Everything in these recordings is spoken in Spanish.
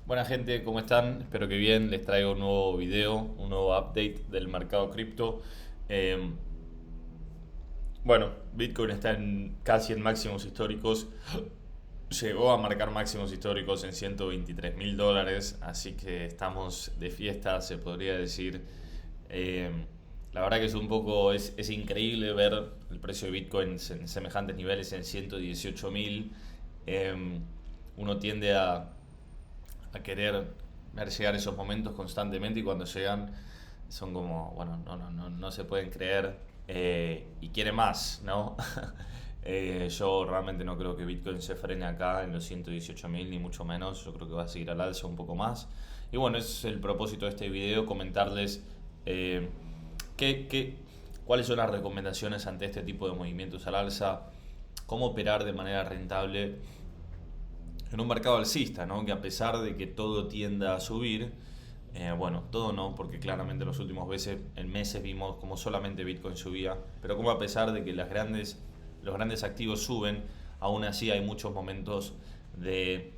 Buena gente, ¿cómo están? Espero que bien. Les traigo un nuevo video, un nuevo update del mercado cripto. Eh, Bitcoin está casi en máximos históricos. Llegó a marcar máximos históricos en $123.000, así que estamos de fiesta, se podría decir. Eh, la verdad que es increíble ver el precio de Bitcoin en semejantes niveles en 118.000. Eh, Uno tiende a querer ver llegar esos momentos constantemente y cuando llegan son como, bueno, no se pueden creer y quiere más, ¿no? Yo realmente no creo que Bitcoin se frene acá en los 118.000 ni mucho menos, yo creo que va a seguir al alza un poco más. Y bueno, ese es el propósito de este video, comentarles eh, qué, qué- cuáles son las recomendaciones ante este tipo de movimientos al alza, cómo operar de manera rentable en un mercado alcista, ¿no? Que a pesar de que todo tienda a subir, bueno, todo no, porque claramente en los últimos meses vimos como solamente Bitcoin subía, pero como a pesar de que los grandes activos suben, aún así hay muchos momentos de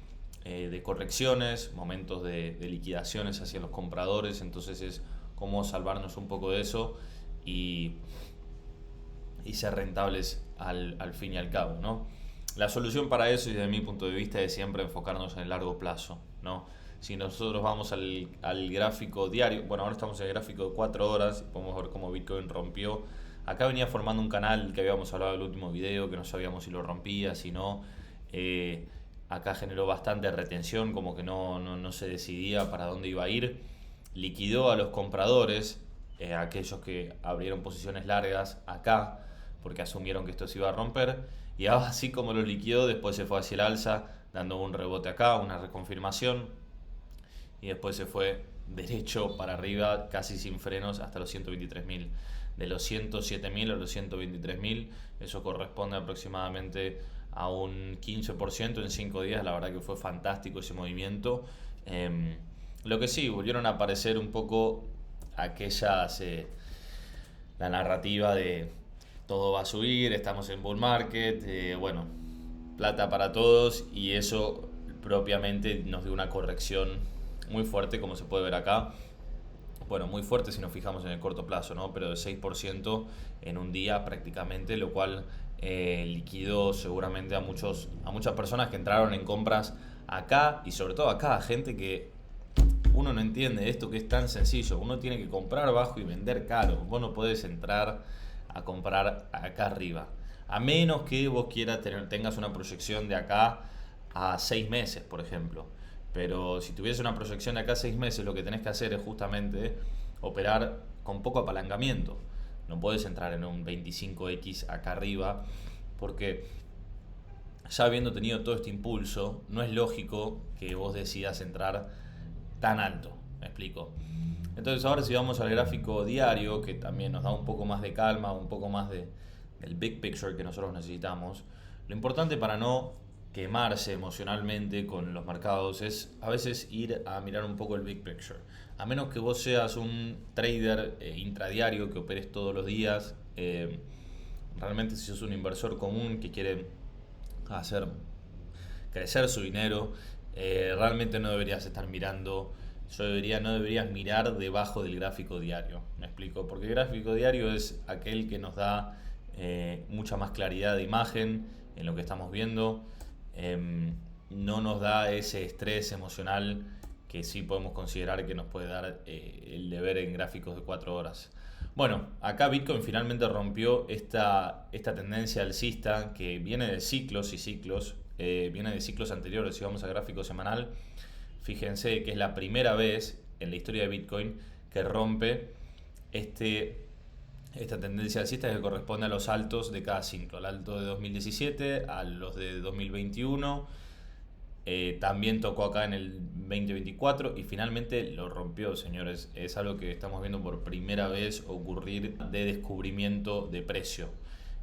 correcciones, momentos de liquidaciones hacia los compradores, entonces es como salvarnos un poco de eso y, y ser rentables al fin y al cabo, ¿no? La solución para eso, y desde mi punto de vista, es siempre enfocarnos en el largo plazo, ¿no? Si nosotros vamos al gráfico diario, bueno, ahora estamos en el gráfico de 4 horas, y podemos ver cómo Bitcoin rompió. Acá venía formando un canal que habíamos hablado en el último video, que no sabíamos si lo rompía, si no. Eh, Acá generó bastante retención, como que no se decidía para dónde iba a ir. Liquidó a los compradores, aquellos que abrieron posiciones largas acá, porque asumieron que esto se iba a romper. Y así como lo liquidó, después se fue hacia el alza, dando un rebote acá, una reconfirmación. Y después se fue derecho para arriba, casi sin frenos, hasta los 123.000. De los 107.000 a los 123.000, eso corresponde aproximadamente a un 15% en 5 días. La verdad que fue fantástico ese movimiento. Lo que sí, volvieron a aparecer un poco aquellas la narrativa de todo va a subir, estamos en bull market, bueno, plata para todos y eso propiamente nos dio una corrección muy fuerte como se puede ver acá. Bueno, muy fuerte si nos fijamos en el corto plazo, ¿no? Pero de 6% en un día prácticamente, lo cual liquidó seguramente a muchas personas que entraron en compras acá y sobre todo acá, gente que uno no entiende esto que es tan sencillo. Uno tiene que comprar bajo y vender caro. Vos no podés entrar a comprar acá arriba. A menos que vos tengas una proyección de acá a 6 meses, por ejemplo. Pero si tuviese una proyección de acá a 6 meses, lo que tenés que hacer es justamente operar con poco apalancamiento. No podés entrar en un 25x acá arriba porque ya habiendo tenido todo este impulso, no es lógico que vos decidas entrar tan alto. ¿Me explico? Entonces ahora si vamos al gráfico diario, que también nos da un poco más de calma, un poco más del big picture que nosotros necesitamos, lo importante para no quemarse emocionalmente con los mercados es a veces ir a mirar un poco el big picture. A menos que vos seas un trader intradiario que operes todos los días, realmente si sos un inversor común que quiere hacer crecer su dinero, realmente no deberías estar mirando, no deberías mirar debajo del gráfico diario, ¿me explico? Porque el gráfico diario es aquel que nos da mucha más claridad de imagen en lo que estamos viendo, no nos da ese estrés emocional que sí podemos considerar que nos puede dar el de ver en gráficos de 4 horas. Bueno, acá Bitcoin finalmente rompió esta tendencia alcista que viene de ciclos y ciclos, viene de ciclos anteriores. Si vamos al gráfico semanal, fíjense que es la primera vez en la historia de Bitcoin que rompe esta tendencia alcista que corresponde a los altos de cada ciclo, al alto de 2017, a los de 2021. También tocó acá en el 2024 y finalmente lo rompió, señores. Es algo que estamos viendo por primera vez ocurrir de descubrimiento de precio.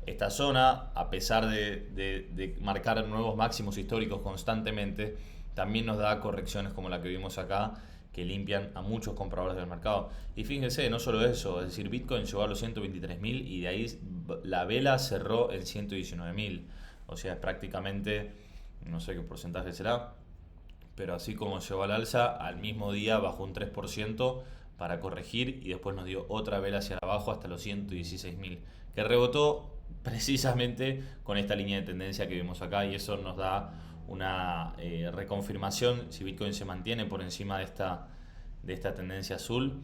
Esta zona, a pesar de marcar nuevos máximos históricos constantemente, también nos da correcciones como la que vimos acá, que limpian a muchos compradores del mercado. Y fíjense, no solo eso, es decir, Bitcoin llegó a los 123.000 y de ahí la vela cerró en 119.000. O sea, es prácticamente, no sé qué porcentaje será, pero así como llegó al alza, al mismo día bajó un 3% para corregir y después nos dio otra vela hacia abajo hasta los 116.000, que rebotó precisamente con esta línea de tendencia que vimos acá, y eso nos da una reconfirmación. Si Bitcoin se mantiene por encima de esta tendencia azul,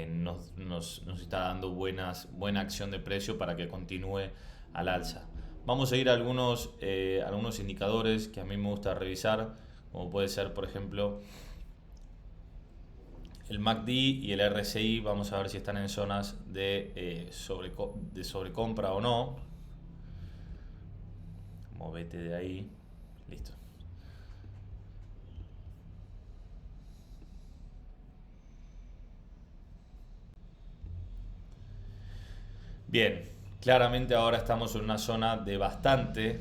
nos está dando buena acción de precio para que continúe al alza. Vamos a ir a algunos indicadores que a mí me gusta revisar, como puede ser, por ejemplo, el MACD y el RSI. Vamos a ver si están en zonas de sobrecompra o no. Movete de ahí. Listo. Bien, claramente ahora estamos en una zona de bastante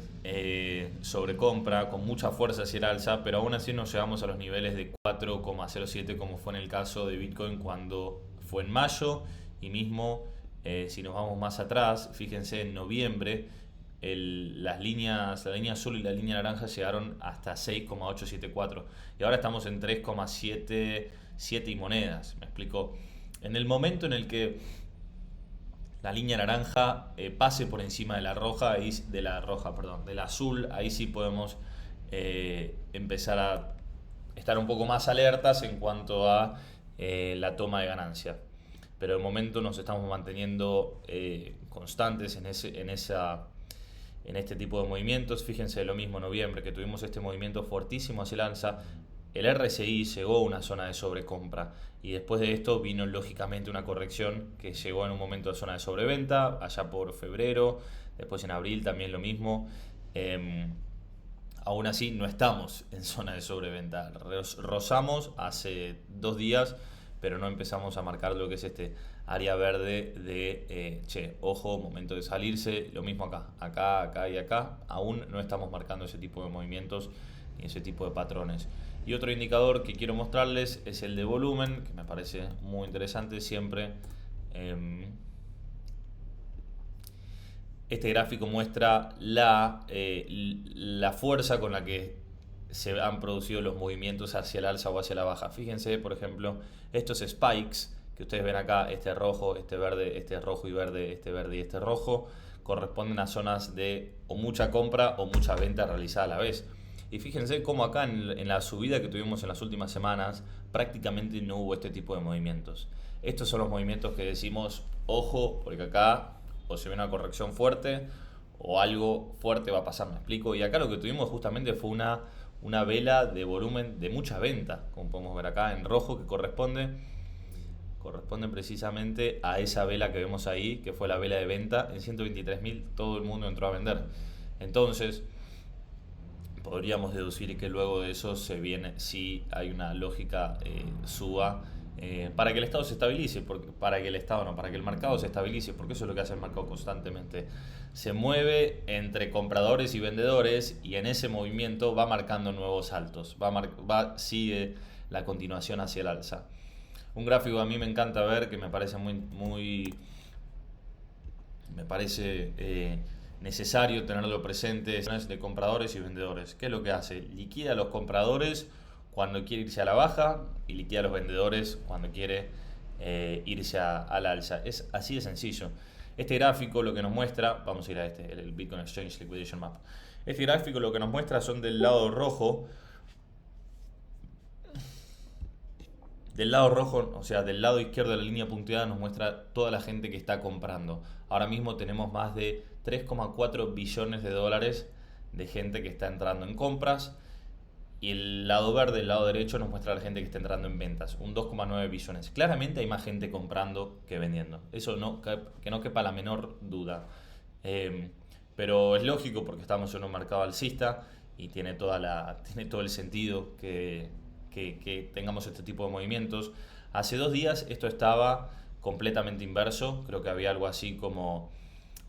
sobrecompra, con mucha fuerza hacia el alza, pero aún así no llegamos a los niveles de 4,07 como fue en el caso de Bitcoin cuando fue en mayo, y mismo si nos vamos más atrás, fíjense en noviembre, la línea azul y la línea naranja llegaron hasta 6,874 y ahora estamos en 3,77 y monedas. Me explico. En el momento en el que la línea naranja pase por encima de la roja, de la azul, ahí sí podemos empezar a estar un poco más alertas en cuanto a la toma de ganancia. Pero de momento nos estamos manteniendo constantes en este tipo de movimientos. Fíjense lo mismo en noviembre, que tuvimos este movimiento fuertísimo hacia el alza. El RSI llegó a una zona de sobrecompra y después de esto vino lógicamente una corrección que llegó en un momento de zona de sobreventa allá por febrero, después en abril también lo mismo. Aún así no estamos en zona de sobreventa, rozamos hace 2 días, pero no empezamos a marcar lo que es este área verde de ojo, momento de salirse. Lo mismo acá y acá, aún no estamos marcando ese tipo de movimientos ni ese tipo de patrones. Y otro indicador que quiero mostrarles es el de volumen, que me parece muy interesante siempre. Este gráfico muestra la fuerza con la que se han producido los movimientos hacia el alza o hacia la baja. Fíjense, por ejemplo, estos spikes que ustedes ven acá, este rojo, este verde, este rojo y verde, este verde y este rojo, corresponden a zonas de o mucha compra o mucha venta realizada a la vez. Y fíjense cómo acá en la subida que tuvimos en las últimas semanas prácticamente no hubo este tipo de movimientos. Estos son los movimientos que decimos, ojo, porque acá o se ve una corrección fuerte o algo fuerte va a pasar, me explico. Y acá lo que tuvimos justamente fue una vela de volumen de mucha venta, como podemos ver acá en rojo, que corresponde precisamente a esa vela que vemos ahí, que fue la vela de venta en 123.000. Todo el mundo entró a vender. Entonces podríamos deducir que luego de eso se viene, si hay una lógica suba, para que el Estado se estabilice, para que el mercado se estabilice, porque eso es lo que hace el mercado constantemente. Se mueve entre compradores y vendedores y en ese movimiento va marcando nuevos altos, sigue la continuación hacia el alza. Un gráfico que a mí me encanta ver, que me parece necesario tenerlo presente, es de compradores y vendedores. ¿Qué es lo que hace? Liquida a los compradores cuando quiere irse a la baja y liquida a los vendedores cuando quiere irse al alza. Es así de sencillo. Este gráfico lo que nos muestra, vamos a ir a el Bitcoin Exchange Liquidation Map. Este gráfico lo que nos muestra son del lado rojo, o sea, del lado izquierdo de la línea punteada nos muestra toda la gente que está comprando. Ahora mismo tenemos más de 3,4 billones de dólares de gente que está entrando en compras. Y el lado verde, el lado derecho, nos muestra a la gente que está entrando en ventas, un 2,9 billones. Claramente hay más gente comprando que vendiendo. Eso que no quepa la menor duda. Pero es lógico porque estamos en un mercado alcista y tiene todo el sentido que tengamos este tipo de movimientos. Hace 2 días esto estaba completamente inverso. Creo que había algo así como,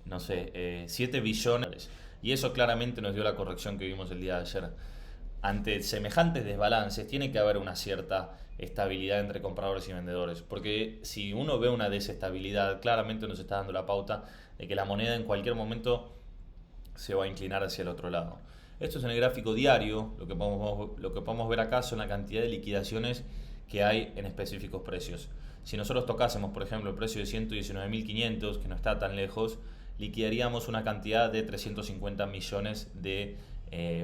no sé, 7 billones. Y eso claramente nos dio la corrección que vimos el día de ayer. Ante semejantes desbalances tiene que haber una cierta estabilidad entre compradores y vendedores, porque si uno ve una desestabilidad, claramente nos está dando la pauta de que la moneda en cualquier momento se va a inclinar hacia el otro lado. Esto es en el gráfico diario. Lo que podemos ver acá son la cantidad de liquidaciones que hay en específicos precios. Si nosotros tocásemos, por ejemplo, el precio de 119.500, que no está tan lejos, liquidaríamos una cantidad de 350 millones de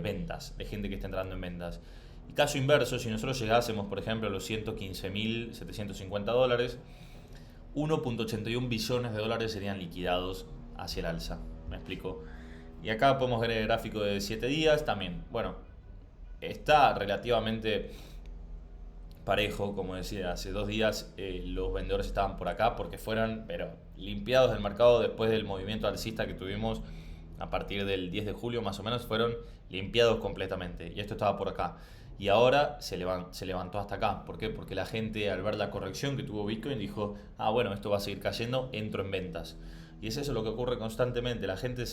ventas, de gente que está entrando en ventas. Y caso inverso, si nosotros llegásemos, por ejemplo, a los 115.750 dólares, 1.81 billones de dólares serían liquidados hacia el alza. ¿Me explico? Y acá podemos ver el gráfico de 7 días también. Bueno, está relativamente parejo, como decía, hace 2 días los vendedores estaban por acá porque fueron, pero limpiados del mercado después del movimiento alcista que tuvimos a partir del 10 de julio más o menos, fueron limpiados completamente. Y esto estaba por acá. Y ahora se levantó hasta acá. ¿Por qué? Porque la gente, al ver la corrección que tuvo Bitcoin, dijo, ah, bueno, esto va a seguir cayendo, entro en ventas. Y es eso lo que ocurre constantemente. La gente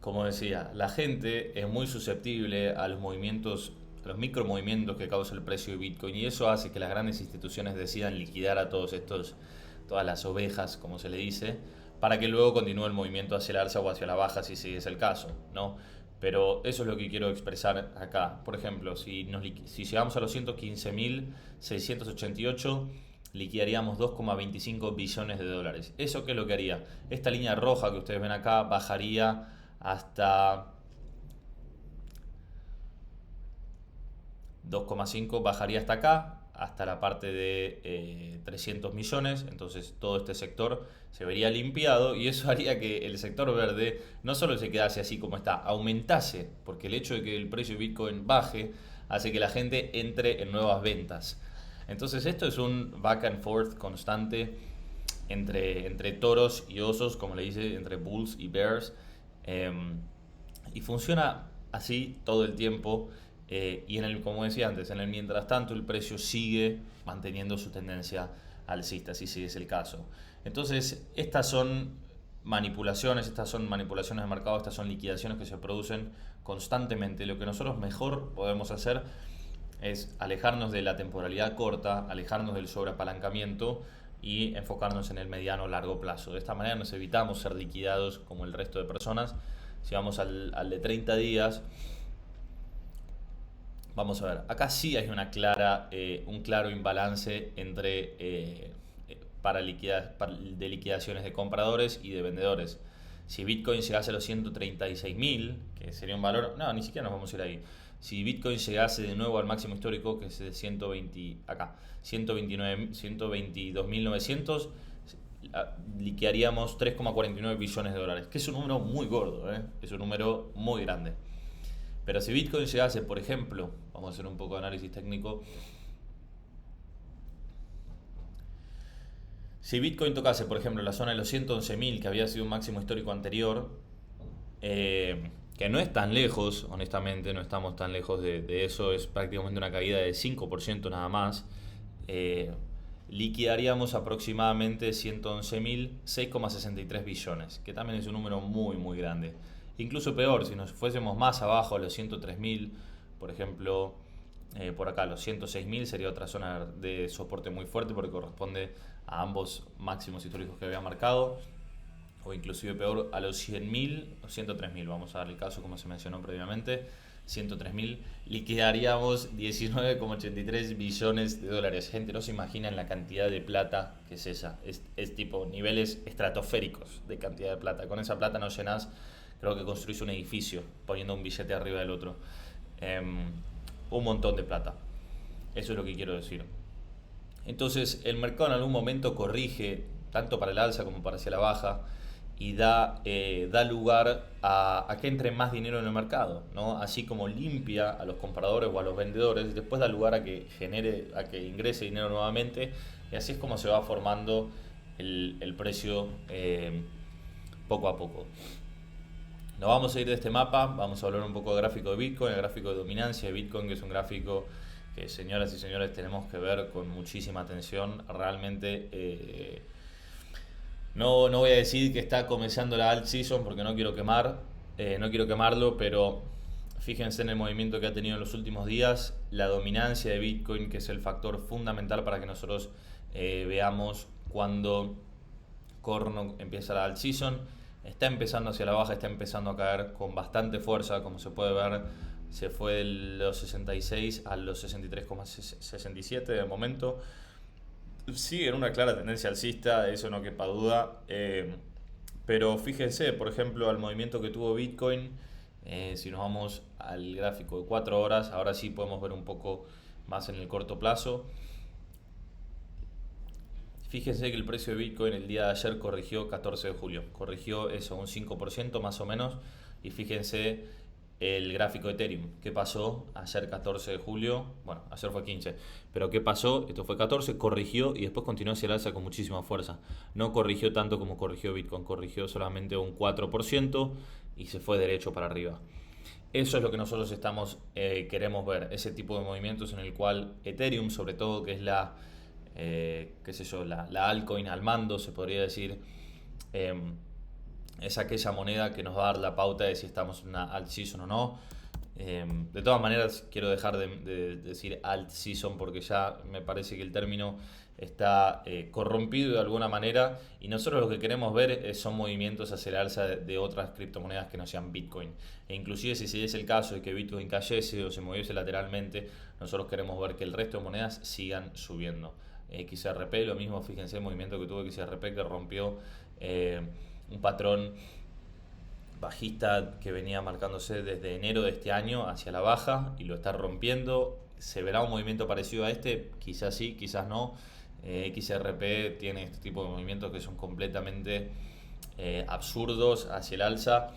como decía, la gente es muy susceptible a los movimientos, a los micromovimientos que causa el precio de Bitcoin, y eso hace que las grandes instituciones decidan liquidar a todas las ovejas, como se le dice, para que luego continúe el movimiento hacia el alza o hacia la baja, si ese es el caso, ¿no? Pero eso es lo que quiero expresar acá. Por ejemplo, si llegamos a los 115.688, liquidaríamos 2,25 billones de dólares. ¿Eso qué es lo que haría? Esta línea roja que ustedes ven acá bajaría hasta 2,5, bajaría hasta acá, hasta la parte de 300 millones. Entonces todo este sector se vería limpiado, y eso haría que el sector verde no solo se quedase así como está, aumentase, porque el hecho de que el precio de Bitcoin baje hace que la gente entre en nuevas ventas. Entonces esto es un back and forth constante entre toros y osos, como le dice, entre bulls y bears. Y funciona así todo el tiempo. Y como decía antes, en el mientras tanto el precio sigue manteniendo su tendencia alcista, si es el caso. Entonces, estas son manipulaciones de mercado, estas son liquidaciones que se producen constantemente. Lo que nosotros mejor podemos hacer es alejarnos de la temporalidad corta, alejarnos del sobreapalancamiento y enfocarnos en el mediano o largo plazo. De esta manera nos evitamos ser liquidados como el resto de personas. Si vamos al de 30 días, vamos a ver, acá sí hay un claro imbalance de liquidaciones de compradores y de vendedores. Si Bitcoin llegase a los 136.000, que sería un valor, no, ni siquiera nos vamos a ir ahí. Si Bitcoin llegase de nuevo al máximo histórico, que es de 122.900, liquidaríamos 3,49 billones de dólares, que es un número muy gordo, es un número muy grande. Pero si Bitcoin llegase, por ejemplo, vamos a hacer un poco de análisis técnico, si Bitcoin tocase, por ejemplo, la zona de los 111.000, que había sido un máximo histórico anterior, que no es tan lejos, honestamente, no estamos tan lejos de eso, es prácticamente una caída de 5% nada más, liquidaríamos aproximadamente 111.000, 6,63 billones, que también es un número muy, muy grande. Incluso peor, si nos fuésemos más abajo a los 103.000, por ejemplo, por acá a los 106.000 sería otra zona de soporte muy fuerte porque corresponde a ambos máximos históricos que había marcado, o inclusive peor a los 100.000 o 103.000, vamos a dar el caso como se mencionó previamente, 103.000, liquidaríamos 19,83 billones de dólares. Gente, no se imaginan la cantidad de plata que es esa, es tipo niveles estratosféricos de cantidad de plata. Con esa plata no llenas, creo que construís un edificio poniendo un billete arriba del otro. Un montón de plata. Eso es lo que quiero decir. Entonces, el mercado en algún momento corrige, tanto para el alza como para hacia la baja, y da lugar a que entre más dinero en el mercado, ¿no? Así como limpia a los compradores o a los vendedores, después da lugar a que ingrese dinero nuevamente, y así es como se va formando el precio poco a poco. Nos vamos a ir de este mapa, vamos a hablar un poco del gráfico de Bitcoin, el gráfico de dominancia de Bitcoin, que es un gráfico que, señoras y señores, tenemos que ver con muchísima atención. Realmente no voy a decir que está comenzando la alt season porque no quiero quemarlo, pero fíjense en el movimiento que ha tenido en los últimos días, la dominancia de Bitcoin, que es el factor fundamental para que nosotros veamos cuando empieza la alt season. está empezando hacia la baja, está empezando a caer con bastante fuerza, como se puede ver. Se fue de los 66 a los 63,67 de momento. Sigue en una clara tendencia alcista, eso no quepa duda. Pero fíjense, por ejemplo, al movimiento que tuvo Bitcoin. Si nos vamos al gráfico de 4 horas, ahora sí podemos ver un poco más en el corto plazo. Fíjense que el precio de Bitcoin el día de ayer corrigió 14 de julio. Corrigió eso, un 5% más o menos. Y fíjense el gráfico de Ethereum. ¿Qué pasó ayer 14 de julio? Bueno, ayer fue 15. Pero ¿qué pasó? Esto fue 14, corrigió y después continuó hacia el alza con muchísima fuerza. No corrigió tanto como corrigió Bitcoin. Corrigió solamente un 4% y se fue derecho para arriba. Eso es lo que nosotros queremos ver. Ese tipo de movimientos en el cual Ethereum, sobre todo, que es la altcoin al mando, se podría decir, es aquella moneda que nos va a dar la pauta de si estamos en una alt season o no. De todas maneras, quiero dejar de decir alt season porque ya me parece que el término está corrompido de alguna manera, y nosotros lo que queremos ver son movimientos hacia el alza de otras criptomonedas que no sean Bitcoin. E inclusive si es el caso de que Bitcoin cayese o se moviese lateralmente, nosotros queremos ver que el resto de monedas sigan subiendo. XRP, lo mismo, fíjense el movimiento que tuvo XRP, que rompió un patrón bajista que venía marcándose desde enero de este año hacia la baja y lo está rompiendo. ¿Se verá un movimiento parecido a este? Quizás sí, quizás no. XRP tiene este tipo de movimientos que son completamente absurdos hacia el alza.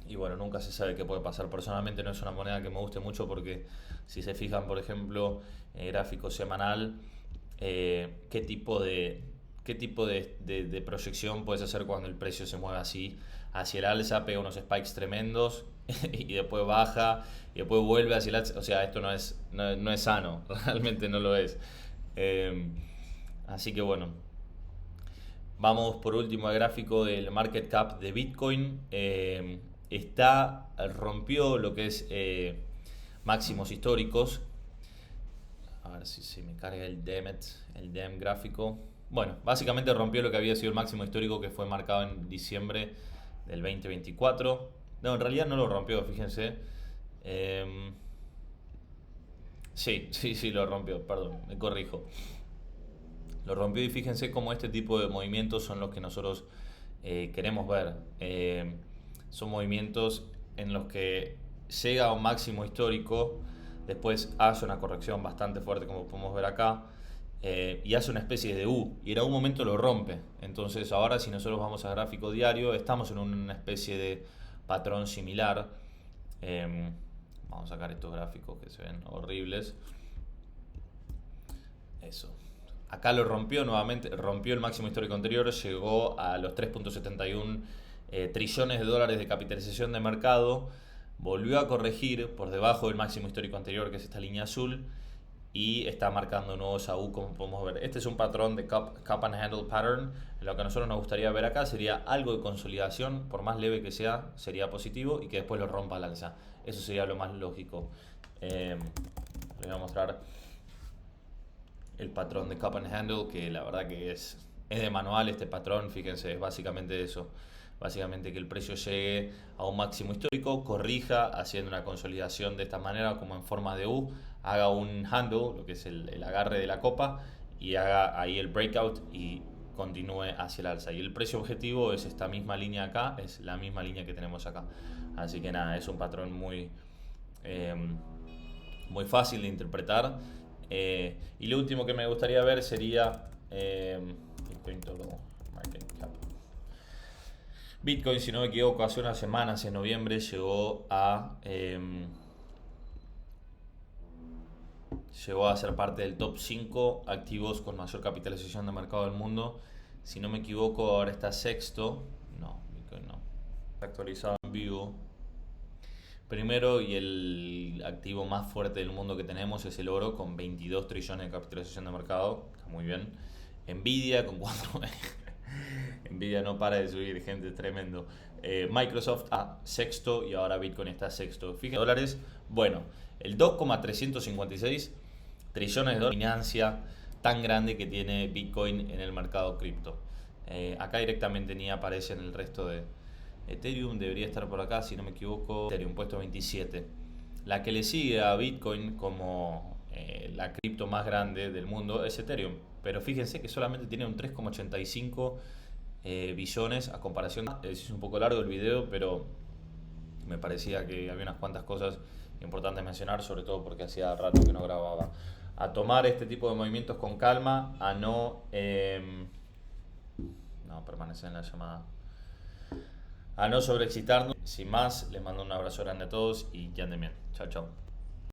Y bueno, nunca se sabe qué puede pasar. Personalmente no es una moneda que me guste mucho porque si se fijan, por ejemplo, gráfico semanal, qué tipo de proyección puedes hacer cuando el precio se mueve así hacia el alza, pega unos spikes tremendos y después baja y después vuelve hacia el alza. O sea, esto no es sano, realmente no lo es. Así que bueno, vamos por último al gráfico del market cap de Bitcoin. Rompió lo que es máximos históricos. A ver si se me carga el DEM gráfico. Bueno, básicamente rompió lo que había sido el máximo histórico, que fue marcado en diciembre del 2024. No, en realidad no lo rompió, fíjense. Sí, lo rompió, perdón, me corrijo. Lo rompió y fíjense cómo este tipo de movimientos son los que nosotros queremos ver. Son movimientos en los que llega a un máximo histórico, después hace una corrección bastante fuerte, como podemos ver acá, y hace una especie de U, y en algún momento lo rompe. Entonces ahora, si nosotros vamos a gráfico diario, estamos en una especie de patrón similar. Vamos a sacar estos gráficos que se ven horribles. Eso. Acá lo rompió nuevamente, rompió el máximo histórico anterior, llegó a los 3.71 trillones de dólares de capitalización de mercado, volvió a corregir por debajo del máximo histórico anterior, que es esta línea azul, y está marcando nuevos AU, como podemos ver. Este es un patrón de cup and handle pattern. Lo que a nosotros nos gustaría ver acá sería algo de consolidación, por más leve que sea, sería positivo, y que después lo rompa al alza. Eso sería lo más lógico. Les voy a mostrar el patrón de cup and handle, que la verdad que es de manual este patrón. Fíjense, es básicamente eso. Básicamente que el precio llegue a un máximo histórico, corrija haciendo una consolidación de esta manera, como en forma de U, haga un handle, lo que es el agarre de la copa, y haga ahí el breakout y continúe hacia el alza. Y el precio objetivo es esta misma línea acá, es la misma línea que tenemos acá. Así que nada, es un patrón muy fácil de interpretar. Y lo último que me gustaría ver sería Bitcoin, si no me equivoco, hace unas semanas, en noviembre, llegó a ser parte del top 5 activos con mayor capitalización de mercado del mundo. Si no me equivoco, ahora está sexto. No, Bitcoin no. Está actualizado en vivo. Primero, y el activo más fuerte del mundo que tenemos es el oro, con 22 trillones de capitalización de mercado. Está muy bien. Nvidia con 4. Nvidia no para de subir, gente, es tremendo. Microsoft a sexto, y ahora Bitcoin está sexto. Fíjense, dólares. Bueno, el 2,356 trillones de dólares, financia tan grande que tiene Bitcoin en el mercado cripto. Acá directamente ni aparece en el resto de Ethereum, debería estar por acá si no me equivoco. Ethereum puesto 27. La que le sigue a Bitcoin como la cripto más grande del mundo es Ethereum. Pero fíjense que solamente tiene un 3,85 billones a comparación. Es un poco largo el video, pero me parecía que había unas cuantas cosas importantes mencionar, sobre todo porque hacía rato que no grababa. A tomar este tipo de movimientos con calma, a no permanecer en la llamada, a no sobreexcitarnos. Sin más, les mando un abrazo grande a todos y que anden bien. Chao, chao.